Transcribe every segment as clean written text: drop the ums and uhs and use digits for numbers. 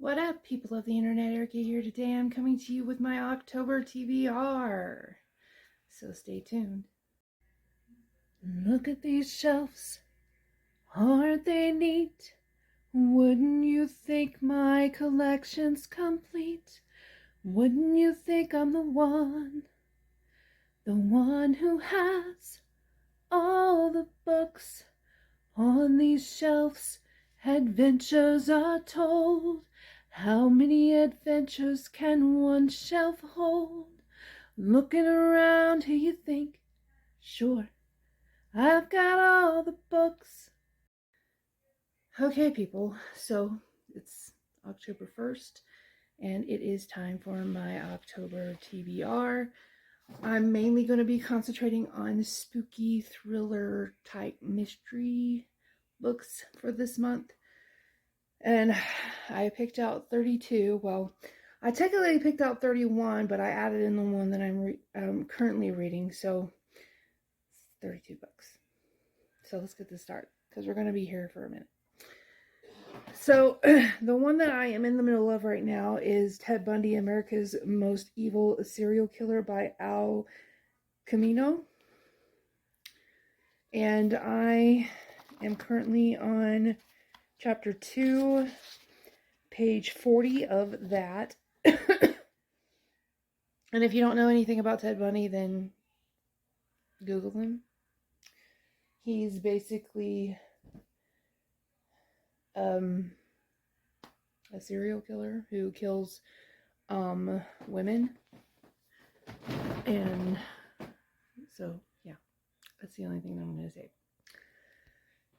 What up, people of the internet? Erica here today. I'm coming to you with my October TBR. So stay tuned. Look at these shelves. Aren't they neat? Wouldn't you think my collection's complete? Wouldn't you think I'm the one who has all the books on these shelves? Adventures are told. How many adventures can one shelf hold? Looking around here you think, sure, I've got all the books. Okay, people, so it's October 1st, and it is time for my October TBR. I'm mainly going to be concentrating on spooky thriller type mystery books for this month. And I picked out 32. Well, I technically picked out 31, but I added in the one that I'm currently reading, so 32 books. So let's get this started, because we're going to be here for a minute. So the one that I am in the middle of right now is Ted Bundy, America's Most Evil Serial Killer by Al Camino. And I am currently on Chapter 2, page 40 of that. And if you don't know anything about Ted Bundy, then Google him. He's basically a serial killer who kills women. And so, yeah, that's the only thing that I'm going to say.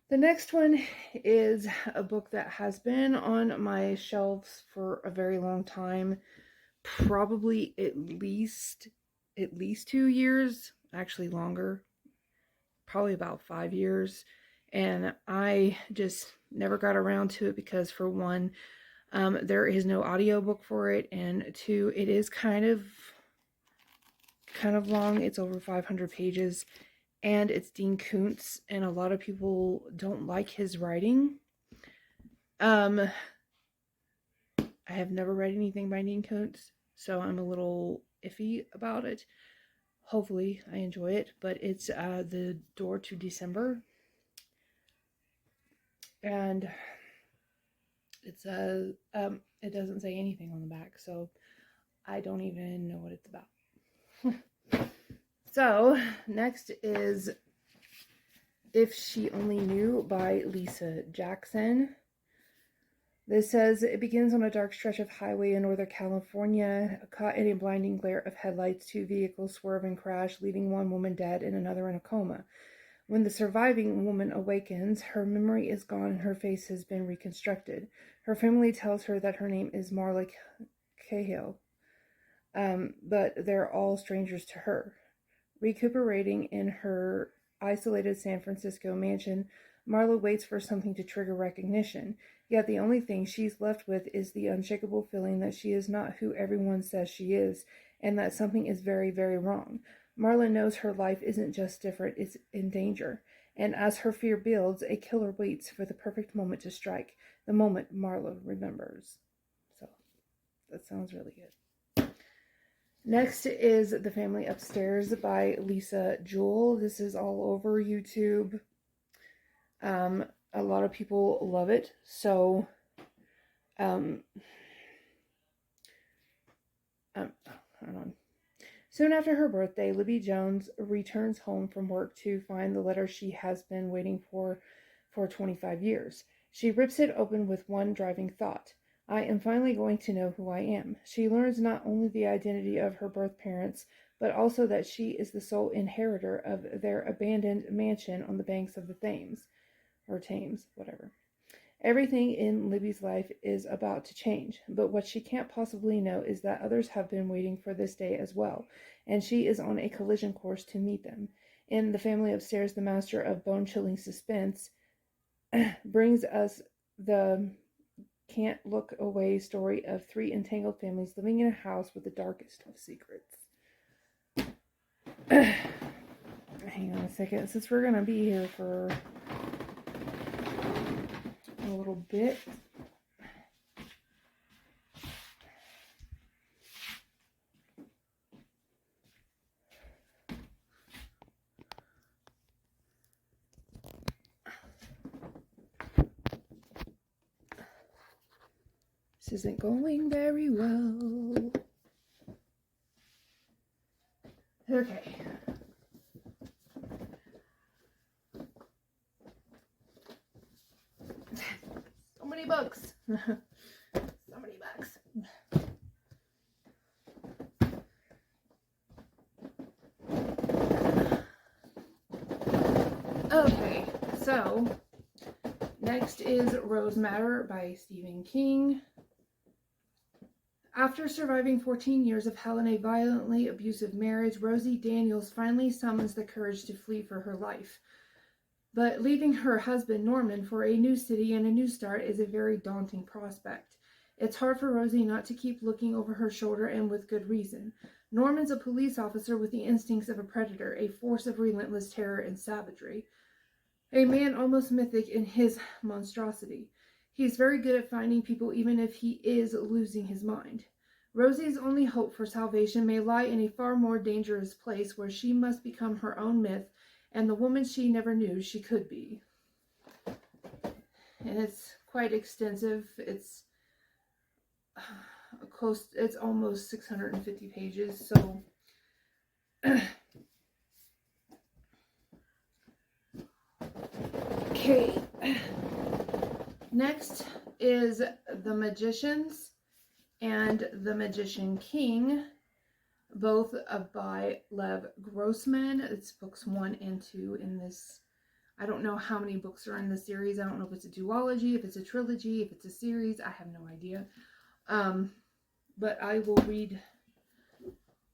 The next one is a book that has been on my shelves for a very long time, probably at least 2 years, actually longer, probably about 5 years, and I just never got around to it because, for one, there is no audiobook for it, and two, it is kind of long. It's over 500 pages. And it's Dean Koontz, and a lot of people don't like his writing. I have never read anything by Dean Koontz, so I'm a little iffy about it. Hopefully I enjoy it, but it's The Door to December. And it's it doesn't say anything on the back, so I don't even know what it's about. So, next is If She Only Knew by Lisa Jackson. This says, it begins on a dark stretch of highway in Northern California. Caught in a blinding glare of headlights, 2 vehicles swerve and crash, leaving one woman dead and another in a coma. When the surviving woman awakens, her memory is gone and her face has been reconstructed. Her family tells her that her name is Marla Cahill, but they're all strangers to her. Recuperating in her isolated San Francisco mansion, Marla waits for something to trigger recognition. Yet the only thing she's left with is the unshakable feeling that she is not who everyone says she is, and that something is very, very wrong. Marla knows her life isn't just different, it's in danger. And as her fear builds, a killer waits for the perfect moment to strike, the moment Marla remembers. So, that sounds really good. Next is The Family Upstairs by Lisa Jewell. This is all over YouTube. A lot of people love it. So, hold on. Soon after her birthday, Libby Jones returns home from work to find the letter she has been waiting for 25 years. She rips it open with one driving thought. I am finally going to know who I am. She learns not only the identity of her birth parents, but also that she is the sole inheritor of their abandoned mansion on the banks of the Thames. Or Thames, whatever. Everything in Libby's life is about to change, but what she can't possibly know is that others have been waiting for this day as well, and she is on a collision course to meet them. In The Family Upstairs, the master of bone-chilling suspense brings us the can't look away story of 3 entangled families living in a house with the darkest of secrets. Hang on a second, since we're going to be here for a little bit. isn't going very well. Okay. So many books. So many books. Okay, so next is Rose Madder by Stephen King. After surviving 14 years of hell in a violently abusive marriage, Rosie Daniels finally summons the courage to flee for her life. But leaving her husband, Norman, for a new city and a new start is a very daunting prospect. It's hard for Rosie not to keep looking over her shoulder, and with good reason. Norman's a police officer with the instincts of a predator, a force of relentless terror and savagery. A man almost mythic in his monstrosity. He's very good at finding people even if he is losing his mind. Rosie's only hope for salvation may lie in a far more dangerous place where she must become her own myth and the woman she never knew she could be. And it's quite extensive. It's it's almost 650 pages, so okay. Next is The Magicians and The Magician King, both by Lev Grossman. It's books 1 and 2 in this. I don't know how many books are in the series. I don't know if it's a duology, if it's a trilogy, if it's a series. I have no idea. But I will read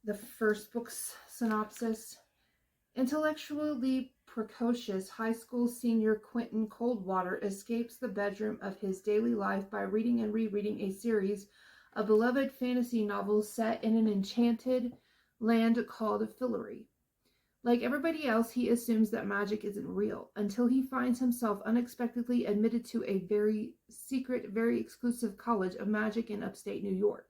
the first book's synopsis. Intellectually precocious high school senior Quentin Coldwater escapes the bedroom of his daily life by reading and rereading a series of beloved fantasy novels set in an enchanted land called Fillory. Like everybody else, he assumes that magic isn't real until he finds himself unexpectedly admitted to a very secret, very exclusive college of magic in upstate New York.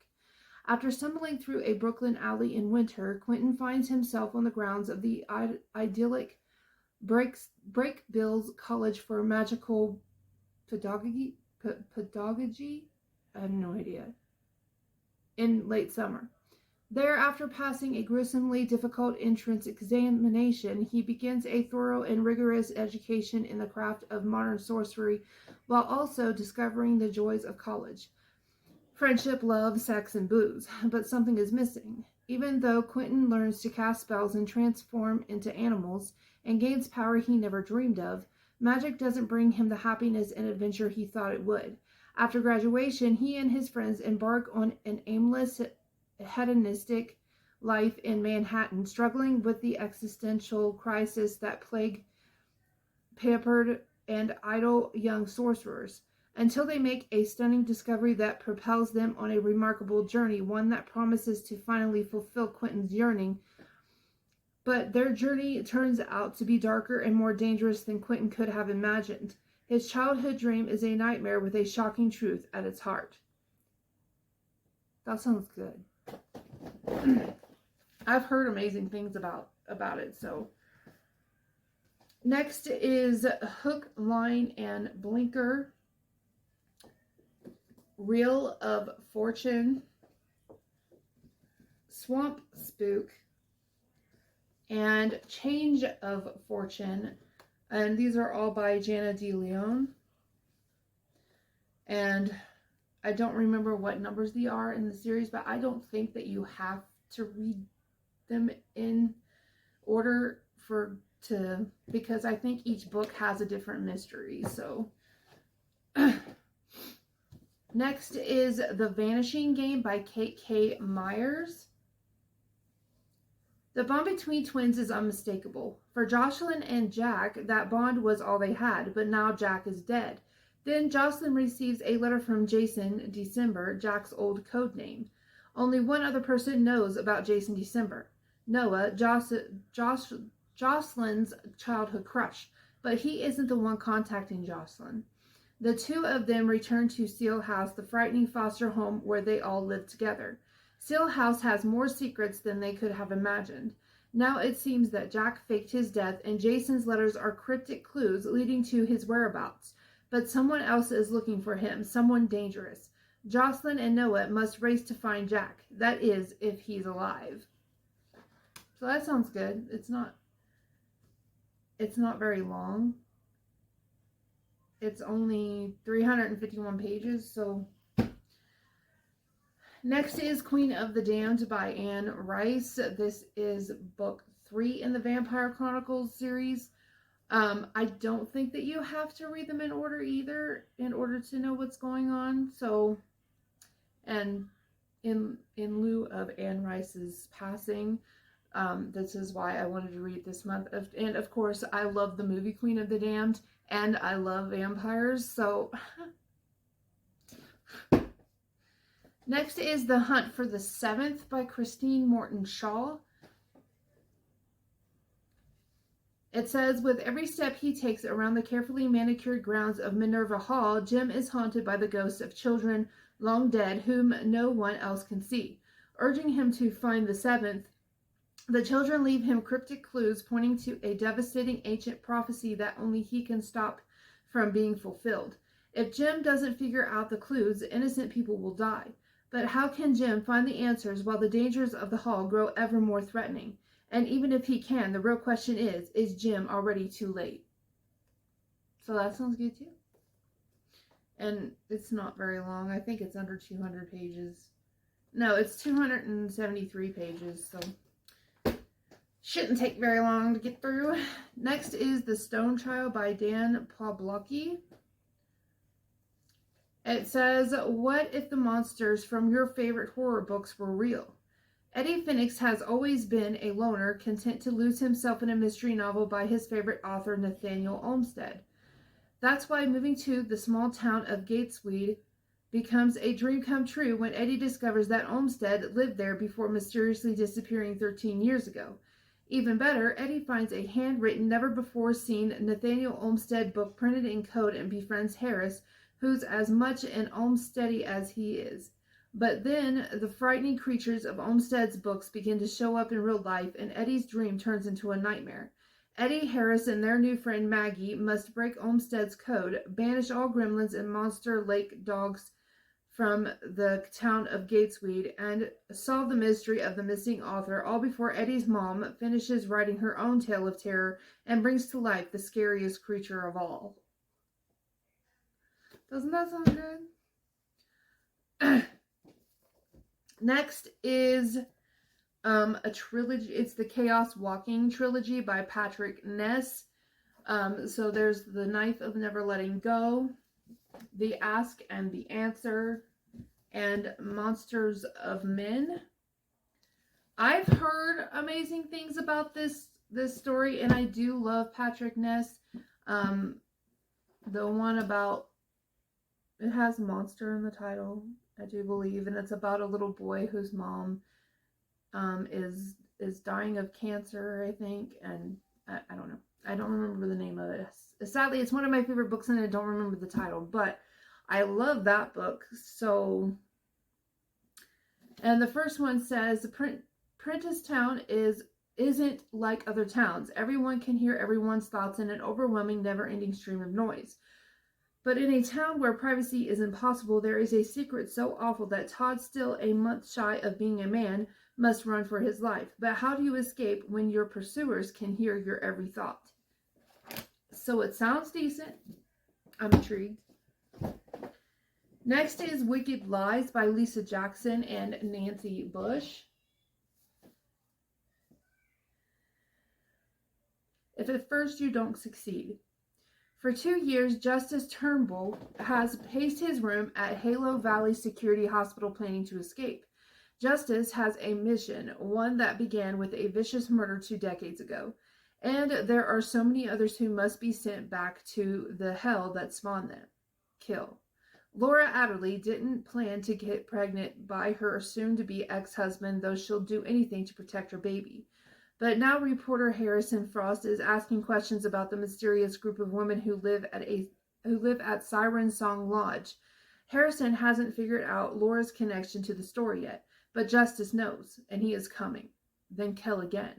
After stumbling through a Brooklyn alley in winter, Quentin finds himself on the grounds of the idyllic Brakebills College for Magical Pedagogy? I have no idea. In late summer. There, after passing a gruesomely difficult entrance examination, he begins a thorough and rigorous education in the craft of modern sorcery, while also discovering the joys of college. Friendship, love, sex, and booze. But something is missing. Even though Quentin learns to cast spells and transform into animals, and gains power he never dreamed of, magic doesn't bring him the happiness and adventure he thought it would. After graduation, he and his friends embark on an aimless, hedonistic life in Manhattan, struggling with the existential crisis that plague pampered and idle young sorcerers, until they make a stunning discovery that propels them on a remarkable journey, one that promises to finally fulfill Quentin's yearning. But their journey turns out to be darker and more dangerous than Quentin could have imagined. His childhood dream is a nightmare with a shocking truth at its heart. That sounds good. I've heard amazing things about it, so. Next is Hook, Line, and Blinker. Reel of Fortune, Swamp Spook, and Change of Fortune. And these are all by Jana De Leon. And I don't remember what numbers they are in the series, but I don't think that you have to read them in order because I think each book has a different mystery. So next is The Vanishing Game by Kate K. Myers. The bond between twins is unmistakable. For Jocelyn and Jack, that bond was all they had, but now Jack is dead. Then Jocelyn receives a letter from Jason December, Jack's old code name. Only one other person knows about Jason December, Noah, Jocelyn's childhood crush, but he isn't the one contacting Jocelyn. The two of them return to Seal House, the frightening foster home where they all live together. Seal House has more secrets than they could have imagined. Now it seems that Jack faked his death, and Jason's letters are cryptic clues leading to his whereabouts. But someone else is looking for him, someone dangerous. Jocelyn and Noah must race to find Jack. That is, if he's alive. So that sounds good. It's not very long. It's only 351 pages, so. Next is Queen of the Damned by Anne Rice. This is book 3 in the Vampire Chronicles series. I don't think that you have to read them in order either in order to know what's going on. So, and in lieu of Anne Rice's passing, this is why I wanted to read this month. And of course, I love the movie Queen of the Damned, and I love vampires, so. Next is The Hunt for the Seventh by Christine Morton Shaw. It says, with every step he takes around the carefully manicured grounds of Minerva Hall, Jim is haunted by the ghosts of children long dead whom no one else can see. Urging him to find the seventh, the children leave him cryptic clues pointing to a devastating ancient prophecy that only he can stop from being fulfilled. If Jim doesn't figure out the clues, innocent people will die. But how can Jim find the answers while the dangers of the hall grow ever more threatening? And even if he can, the real question is Jim already too late? So that sounds good too. And it's not very long. I think it's under 200 pages. No, it's 273 pages, so shouldn't take very long to get through. Next is The Stone Child by Dan Pawlowski. It says, what if the monsters from your favorite horror books were real? Eddie Phoenix has always been a loner, content to lose himself in a mystery novel by his favorite author, Nathaniel Olmsted. That's why moving to the small town of Gatesweed becomes a dream come true when Eddie discovers that Olmsted lived there before mysteriously disappearing 13 years ago. Even better, Eddie finds a handwritten, never-before-seen Nathaniel Olmsted book printed in code and befriends Harris, who's as much an Olmsteady as he is. But then the frightening creatures of Olmsted's books begin to show up in real life, and Eddie's dream turns into a nightmare. Eddie, Harris, and their new friend Maggie must break Olmsted's code, banish all gremlins and monster lake dogs from the town of Gatesweed, and solve the mystery of the missing author, all before Eddie's mom finishes writing her own tale of terror and brings to life the scariest creature of all. Doesn't that sound good? Next is a trilogy. It's the Chaos Walking trilogy by Patrick Ness. So there's The Knife of Never Letting Go, The Ask and the Answer, and Monsters of Men. I've heard amazing things about this story, and I do love Patrick Ness. The one about, it has monster in the title, I do believe, and it's about a little boy whose mom is dying of cancer, I think, and I don't know. I don't remember the name of it. Sadly, it's one of my favorite books, and I don't remember the title, but I love that book. So, and the first one says, Prentice Town isn't like other towns. Everyone can hear everyone's thoughts in an overwhelming, never-ending stream of noise. But in a town where privacy is impossible, there is a secret so awful that Todd, still a month shy of being a man, must run for his life. But how do you escape when your pursuers can hear your every thought? So it sounds decent. I'm intrigued. Next is Wicked Lies by Lisa Jackson and Nancy Bush. If at first you don't succeed. For 2 years, Justice Turnbull has paced his room at Halo Valley Security Hospital planning to escape. Justice has a mission, one that began with a vicious murder 2 decades ago. And there are so many others who must be sent back to the hell that spawned them. Kill. Laura Adderley didn't plan to get pregnant by her soon-to-be ex-husband, though she'll do anything to protect her baby. But now reporter Harrison Frost is asking questions about the mysterious group of women who live at Siren Song Lodge. Harrison hasn't figured out Laura's connection to the story yet, but Justice knows, and he is coming. Then kill again.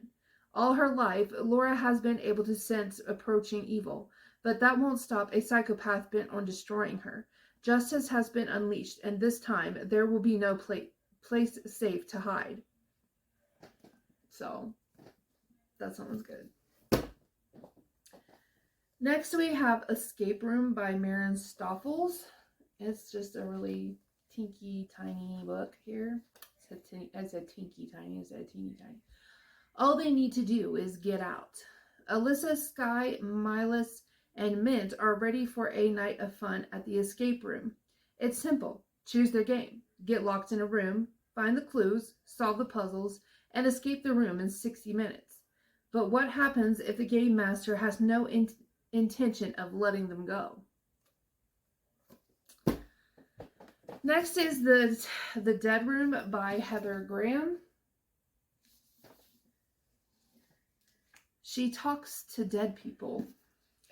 All her life, Laura has been able to sense approaching evil, but that won't stop a psychopath bent on destroying her. Justice has been unleashed, and this time there will be no place safe to hide. So, that sounds good. Next we have Escape Room by Maren Stoffels. It's just a really tinky tiny book here. I said tinky tiny, I said teeny tiny. All they need to do is get out. Alyssa, Sky, Milas, and Mint are ready for a night of fun at the escape room. It's simple. Choose their game. Get locked in a room, find the clues, solve the puzzles, and escape the room in 60 minutes. But what happens if the game master has no intention of letting them go? Next is the Dead Room by Heather Graham. She talks to dead people.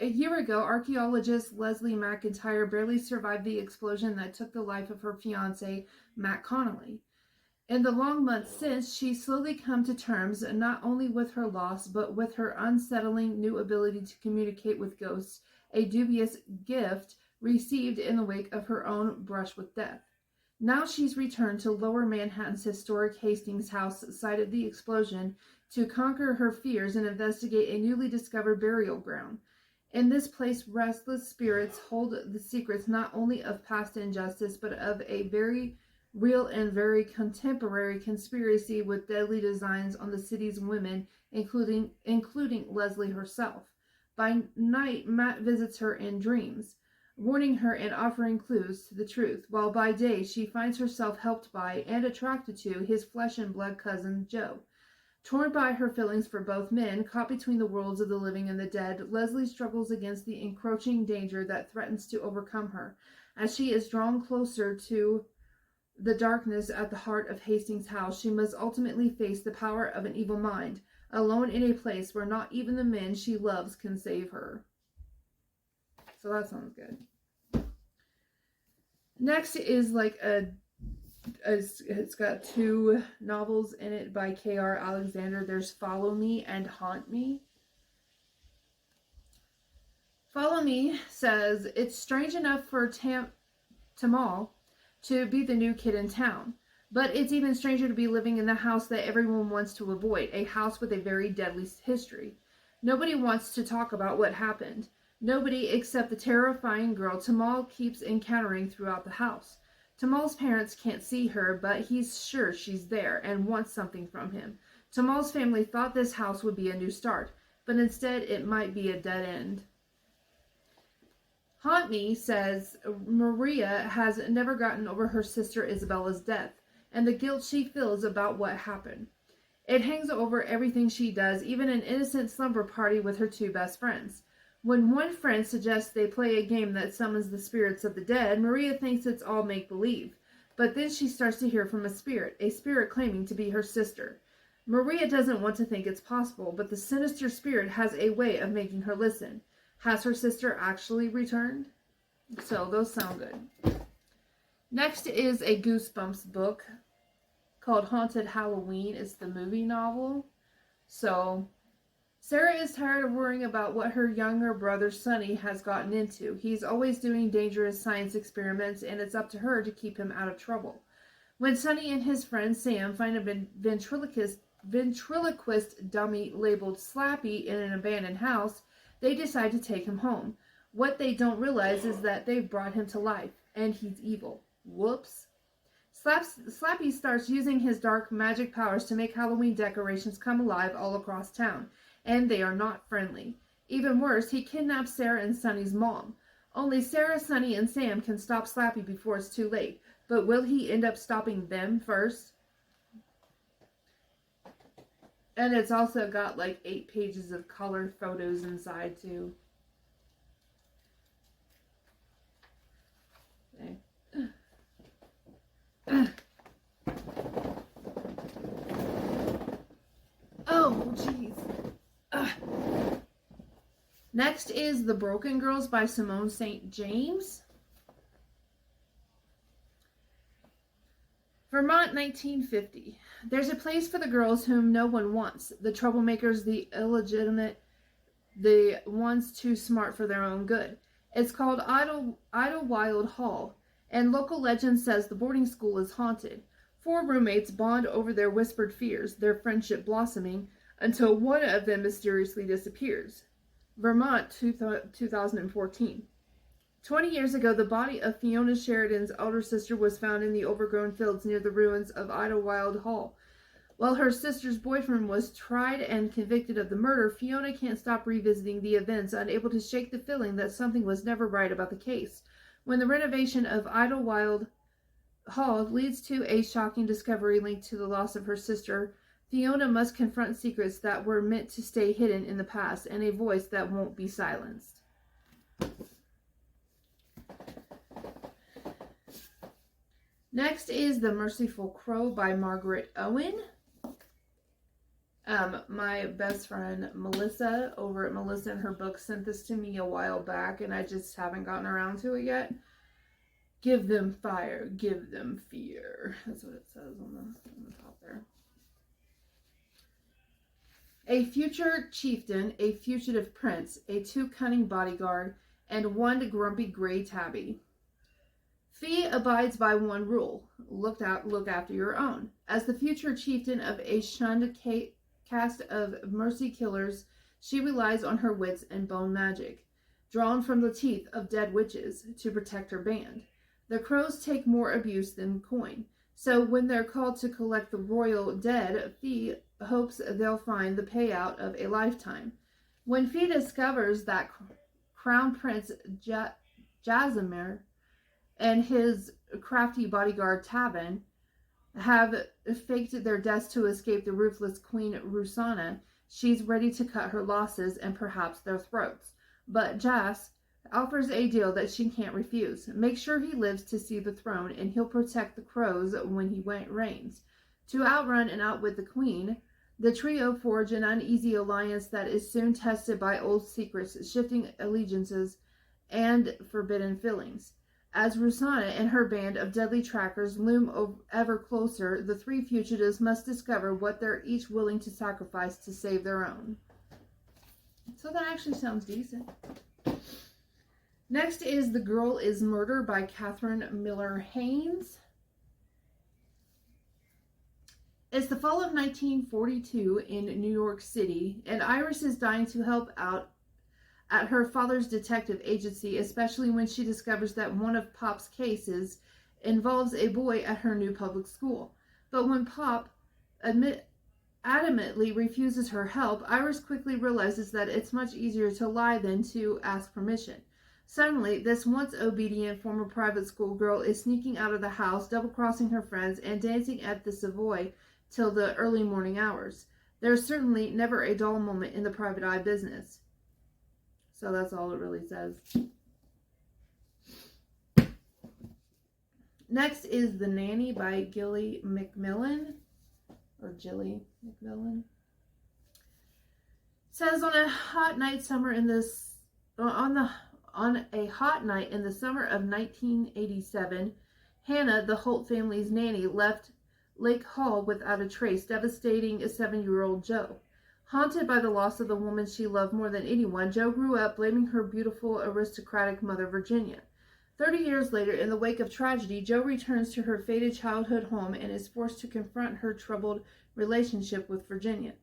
A year ago, archaeologist Leslie McIntyre barely survived the explosion that took the life of her fiancé, Matt Connolly. In the long months since, she's slowly come to terms not only with her loss, but with her unsettling new ability to communicate with ghosts, a dubious gift received in the wake of her own brush with death. Now she's returned to Lower Manhattan's historic Hastings House site of the explosion to conquer her fears and investigate a newly discovered burial ground. In this place, restless spirits hold the secrets not only of past injustice, but of a very real and very contemporary conspiracy with deadly designs on the city's women, including Leslie herself. By night, Matt visits her in dreams, warning her and offering clues to the truth, while by day she finds herself helped by and attracted to his flesh and blood cousin, Joe. Torn by her feelings for both men, caught between the worlds of the living and the dead, Leslie struggles against the encroaching danger that threatens to overcome her. As she is drawn closer to the darkness at the heart of Hastings House, she must ultimately face the power of an evil mind, alone in a place where not even the men she loves can save her. So that sounds good. Next is it's got 2 novels in it by K.R. Alexander. There's Follow Me and Haunt Me. Follow Me says, it's strange enough for Tamal to be the new kid in town, but it's even stranger to be living in the house that everyone wants to avoid, a house with a very deadly history. Nobody wants to talk about what happened. Nobody except the terrifying girl Tamal keeps encountering throughout the house. Tamal's parents can't see her, but he's sure she's there and wants something from him. Tamal's family thought this house would be a new start, but instead it might be a dead end. Haunt Me says Maria has never gotten over her sister Isabella's death and the guilt she feels about what happened. It hangs over everything she does, even an innocent slumber party with her 2 best friends. When one friend suggests they play a game that summons the spirits of the dead, Maria thinks it's all make-believe. But then she starts to hear from a spirit claiming to be her sister. Maria doesn't want to think it's possible, but the sinister spirit has a way of making her listen. Has her sister actually returned? So those sound good. Next is a Goosebumps book called Haunted Halloween. It's the movie novel. So Sarah is tired of worrying about what her younger brother Sonny has gotten into. He's always doing dangerous science experiments, and it's up to her to keep him out of trouble. When Sonny and his friend Sam find a ventriloquist dummy labeled Slappy in an abandoned house, they decide to take him home. What they don't realize is that they've brought him to life, and he's evil. Whoops. Slappy starts using his dark magic powers to make Halloween decorations come alive all across town, and they are not friendly. Even worse, he kidnaps Sarah and Sonny's mom. Only Sarah, Sonny, and Sam can stop Slappy before it's too late. But will he end up stopping them first? And it's also got 8 pages of color photos inside too. Okay. Oh, jeez. Next is The Broken Girls by Simone St. James. Vermont, 1950. There's a place for the girls whom no one wants. The troublemakers, the illegitimate, the ones too smart for their own good. It's called Idlewild Hall. and local legend says the boarding school is haunted. 4 roommates bond over their whispered fears, their friendship blossoming until one of them mysteriously disappears. Vermont, 2014. 20 years ago, the body of Fiona Sheridan's elder sister was found in the overgrown fields near the ruins of Idlewild Hall. While her sister's boyfriend was tried and convicted of the murder, Fiona can't stop revisiting the events, unable to shake the feeling that something was never right about the case. When the renovation of Idlewild Hall leads to a shocking discovery linked to the loss of her sister, Fiona must confront secrets that were meant to stay hidden in the past and a voice that won't be silenced. Next is The Merciful Crow by Margaret Owen. My best friend Melissa over at Melissa and Her Book sent this to me a while back, and I just haven't gotten around to it yet. Give them fire, give them fear. That's what it says on the top there. A future chieftain, a fugitive prince, a 2 cunning bodyguard, and 1 grumpy gray tabby. Fee abides by 1 rule: look after your own. As the future chieftain of a shunned cast of mercy killers, she relies on her wits and bone magic, drawn from the teeth of dead witches, to protect her band. The crows take more abuse than coin, so when they're called to collect the royal dead, Fee hopes they'll find the payout of a lifetime. When Fee discovers that Crown Prince Jasimir and his crafty bodyguard Tavin have faked their deaths to escape the ruthless Queen Rusana, she's ready to cut her losses and perhaps their throats. But Jas offers a deal that she can't refuse. Make sure he lives to see the throne, and he'll protect the crows when he reigns. To outrun and outwit the queen, the trio forge an uneasy alliance that is soon tested by old secrets, shifting allegiances, and forbidden feelings. As Rusana and her band of deadly trackers loom ever closer, the 3 fugitives must discover what they're each willing to sacrifice to save their own. So that actually sounds decent. Next is The Girl is Murder by Catherine Miller Haynes. It's the fall of 1942 in New York City, and Iris is dying to help out at her father's detective agency, especially when she discovers that one of Pop's cases involves a boy at her new public school. But when Pop adamantly refuses her help, Iris quickly realizes that it's much easier to lie than to ask permission. Suddenly, this once obedient former private school girl is sneaking out of the house, double-crossing her friends, and dancing at the Savoy till the early morning hours. There's certainly never a dull moment in the private eye business. So that's all it really says. Next is The Nanny by Gilly McMillan, or Jilly McMillan. It says on a hot night in the summer of 1987, Hannah, the Holt family's nanny, left Lake Hall without a trace, devastating a 7-year-old Joe. Haunted by the loss of the woman she loved more than anyone, Joe grew up blaming her beautiful, aristocratic mother, Virginia. 30 years later, in the wake of tragedy, Joe returns to her faded childhood home and is forced to confront her troubled relationship with Virginia.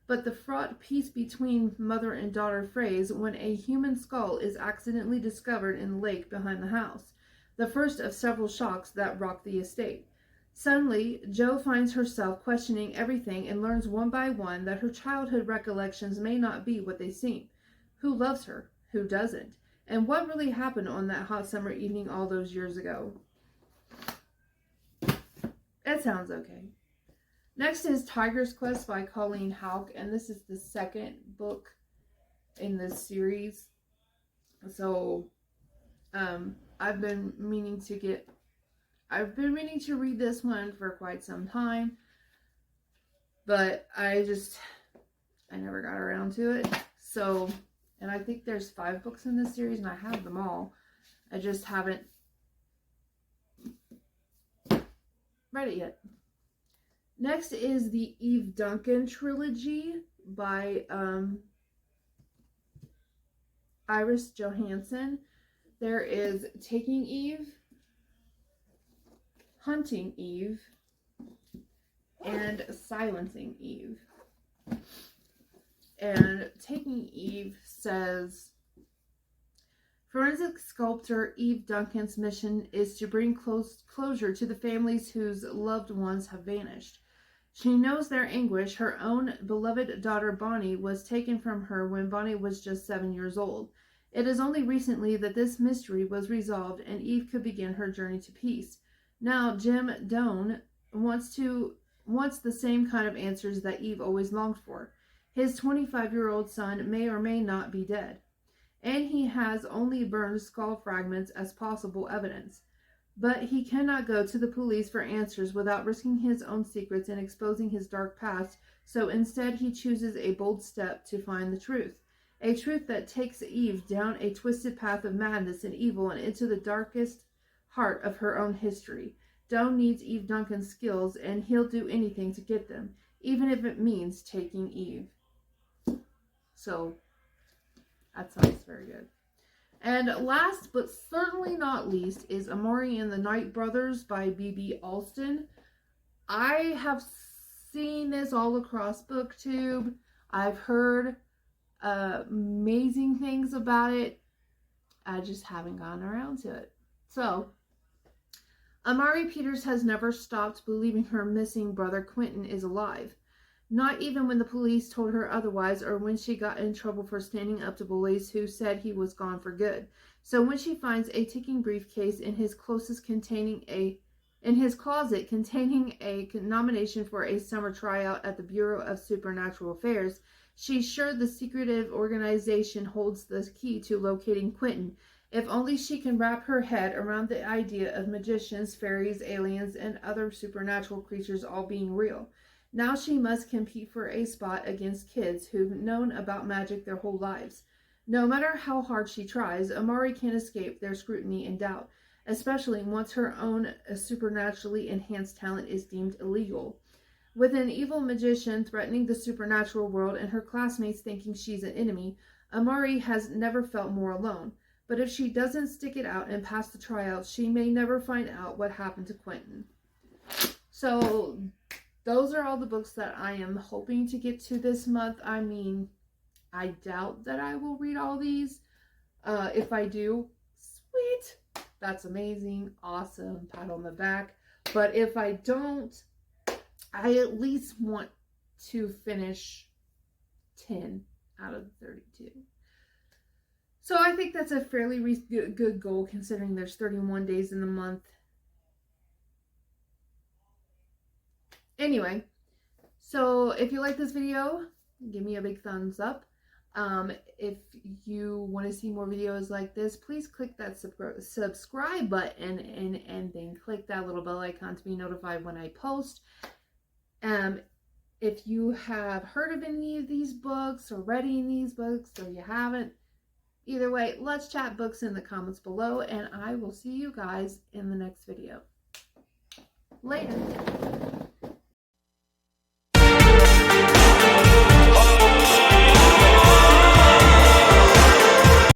But the fraught peace between mother and daughter frays when a human skull is accidentally discovered in the lake behind the house, the first of several shocks that rock the estate. Suddenly, Jo finds herself questioning everything and learns one by one that her childhood recollections may not be what they seem. Who loves her? Who doesn't? And what really happened on that hot summer evening all those years ago? It sounds okay. Next is Tiger's Quest by Colleen Houck, and this is the 2nd book in this series. So, I've been meaning to read this one for quite some time, but I never got around to it. So, and I think there's 5 books in this series, and I have them all. I just haven't read it yet. Next is the Eve Duncan Trilogy by Iris Johansen. There is Taking Eve, hunting Eve, and silencing Eve. And taking Eve says, forensic sculptor Eve Duncan's mission is to bring closure to the families whose loved ones have vanished. She knows their anguish. Her own beloved daughter Bonnie was taken from her when Bonnie was just 7 years old. It is only recently that this mystery was resolved and Eve could begin her journey to peace. Now Jim Doan wants the same kind of answers that Eve always longed for. His 25-year-old son may or may not be dead, and he has only burned skull fragments as possible evidence. But he cannot go to the police for answers without risking his own secrets and exposing his dark past, so instead he chooses a bold step to find the truth. A truth that takes Eve down a twisted path of madness and evil and into the darkest heart of her own history. Doan needs Eve Duncan's skills, and he'll do anything to get them, even if it means taking Eve. So, that sounds very good. And last but certainly not least is Amore and the Night Brothers by B.B. Alston. I have seen this all across BookTube. I've heard amazing things about it. I just haven't gotten around to it. So, Amore Peters has never stopped believing her missing brother Quentin is alive. Not even when the police told her otherwise or when she got in trouble for standing up to bullies who said he was gone for good. So when she finds a ticking briefcase in his closet containing a nomination for a summer tryout at the Bureau of Supernatural Affairs, she's sure the secretive organization holds the key to locating Quentin. If only she can wrap her head around the idea of magicians, fairies, aliens, and other supernatural creatures all being real. Now she must compete for a spot against kids who've known about magic their whole lives. No matter how hard she tries, Amore can't escape their scrutiny and doubt, especially once her own supernaturally enhanced talent is deemed illegal. With an evil magician threatening the supernatural world and her classmates thinking she's an enemy, Amore has never felt more alone. But if she doesn't stick it out and pass the tryouts, she may never find out what happened to Quentin. So those are all the books that I am hoping to get to this month. I mean, I doubt that I will read all these. If I do, sweet. That's amazing. Awesome. Pat on the back. But if I don't, I at least want to finish 10 out of 32. So I think that's a fairly good goal considering there's 31 days in the month. Anyway, so if you like this video, give me a big thumbs up. If you want to see more videos like this, please click that subscribe button and then click that little bell icon to be notified when I post. If you have heard of any of these books or read any of these books or you haven't, either way, let's chat books in the comments below, and I will see you guys in the next video. Later.